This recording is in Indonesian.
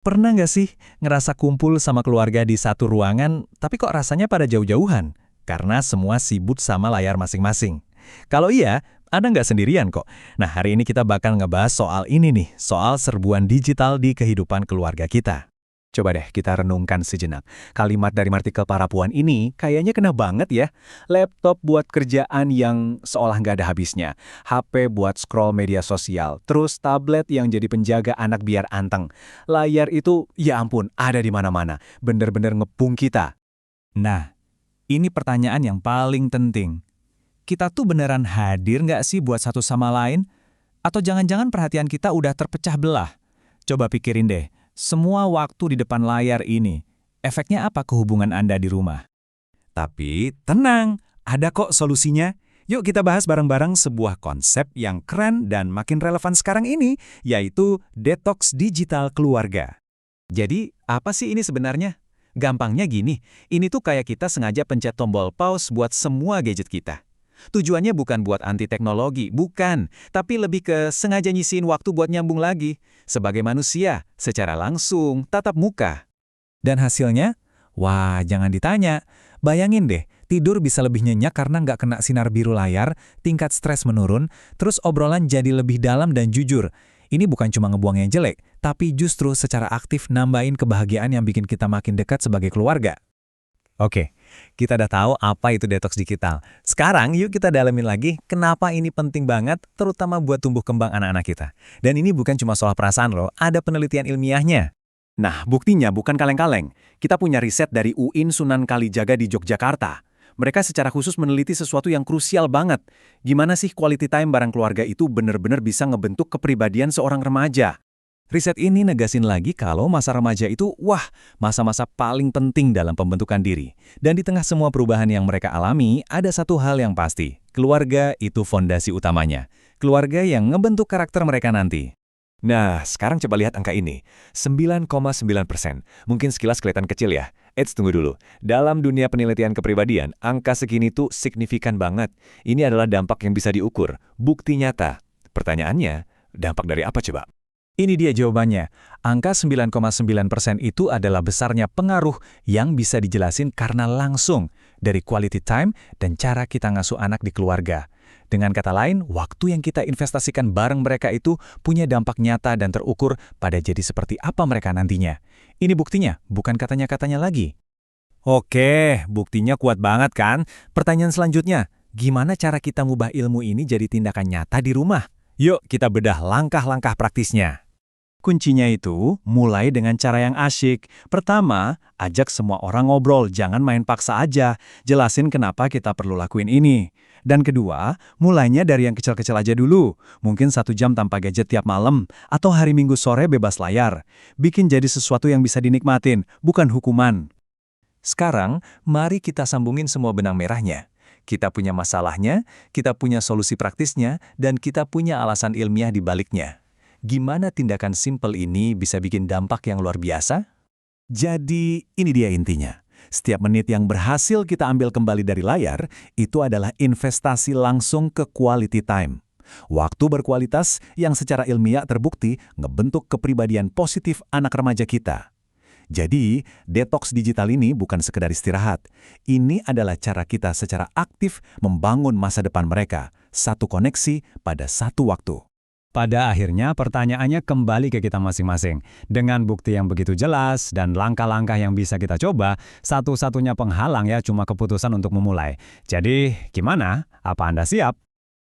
Pernah nggak sih ngerasa kumpul sama keluarga di satu ruangan, tapi kok rasanya pada jauh-jauhan? Karena semua sibuk sama layar masing-masing. Kalau iya, Anda nggak sendirian kok. Nah, hari ini kita bakal ngebahas soal ini nih, soal serbuan digital di kehidupan keluarga kita. Coba deh kita renungkan sejenak. Kalimat dari artikel para puan ini kayaknya kena banget ya. Laptop buat kerjaan yang seolah nggak ada habisnya. HP buat scroll media sosial. Terus tablet yang jadi penjaga anak biar anteng. Layar itu, ya ampun, ada di mana-mana. Bener-bener ngepung kita. Nah, ini pertanyaan yang paling penting. Kita tuh beneran hadir nggak sih buat satu sama lain? Atau jangan-jangan perhatian kita udah terpecah belah? Coba pikirin deh, semua waktu di depan layar ini, efeknya apa ke hubungan Anda di rumah? Tapi tenang, ada kok solusinya. Yuk kita bahas bareng-bareng sebuah konsep yang keren dan makin relevan sekarang ini, yaitu detox digital keluarga. Jadi, apa sih ini sebenarnya? Gampangnya gini, ini tuh kayak kita sengaja pencet tombol pause buat semua gadget kita. Tujuannya bukan buat anti teknologi, bukan. Tapi lebih ke sengaja nyisihin waktu buat nyambung lagi. Sebagai manusia, secara langsung, tatap muka. Dan hasilnya? Wah, jangan ditanya. Bayangin deh, tidur bisa lebih nyenyak karena nggak kena sinar biru layar, tingkat stres menurun, terus obrolan jadi lebih dalam dan jujur. Ini bukan cuma ngebuang yang jelek, tapi justru secara aktif nambahin kebahagiaan yang bikin kita makin dekat sebagai keluarga. Oke, kita udah tahu apa itu detox digital. Sekarang yuk kita dalamin lagi kenapa ini penting banget, terutama buat tumbuh kembang anak-anak kita. Dan ini bukan cuma soal perasaan loh, ada penelitian ilmiahnya. Nah, buktinya bukan kaleng-kaleng. Kita punya riset dari UIN Sunan Kalijaga di Yogyakarta. Mereka secara khusus meneliti sesuatu yang krusial banget. Gimana sih quality time bareng keluarga itu benar-benar bisa ngebentuk kepribadian seorang remaja? Riset ini negasin lagi kalau masa remaja itu, masa-masa paling penting dalam pembentukan diri. Dan di tengah semua perubahan yang mereka alami, ada satu hal yang pasti. Keluarga itu fondasi utamanya. Keluarga yang ngebentuk karakter mereka nanti. Nah, sekarang coba lihat angka ini. 9,9%. Mungkin sekilas kelihatan kecil ya. Eits, tunggu dulu. Dalam dunia penelitian kepribadian, angka segini tuh signifikan banget. Ini adalah dampak yang bisa diukur. Bukti nyata. Pertanyaannya, dampak dari apa coba? Ini dia jawabannya. Angka 9,9% itu adalah besarnya pengaruh yang bisa dijelasin karena langsung dari quality time dan cara kita ngasuh anak di keluarga. Dengan kata lain, waktu yang kita investasikan bareng mereka itu punya dampak nyata dan terukur pada jadi seperti apa mereka nantinya. Ini buktinya, bukan katanya-katanya lagi. Oke, buktinya kuat banget kan? Pertanyaan selanjutnya, gimana cara kita ngubah ilmu ini jadi tindakan nyata di rumah? Yuk kita bedah langkah-langkah praktisnya. Kuncinya itu mulai dengan cara yang asyik. Pertama, ajak semua orang ngobrol, jangan main paksa aja. Jelasin kenapa kita perlu lakuin ini. Dan kedua, mulainya dari yang kecil-kecil aja dulu. Mungkin 1 jam tanpa gadget tiap malam, atau hari Minggu sore bebas layar. Bikin jadi sesuatu yang bisa dinikmatin, bukan hukuman. Sekarang, mari kita sambungin semua benang merahnya. Kita punya masalahnya, kita punya solusi praktisnya, dan kita punya alasan ilmiah di baliknya. Gimana tindakan simpel ini bisa bikin dampak yang luar biasa? Jadi, ini dia intinya. Setiap menit yang berhasil kita ambil kembali dari layar, itu adalah investasi langsung ke quality time. Waktu berkualitas yang secara ilmiah terbukti ngebentuk kepribadian positif anak remaja kita. Jadi, detox digital ini bukan sekedar istirahat. Ini adalah cara kita secara aktif membangun masa depan mereka. Satu koneksi pada satu waktu. Pada akhirnya pertanyaannya kembali ke kita masing-masing. Dengan bukti yang begitu jelas dan langkah-langkah yang bisa kita coba, satu-satunya penghalang ya cuma keputusan untuk memulai. Jadi, gimana? Apa Anda siap?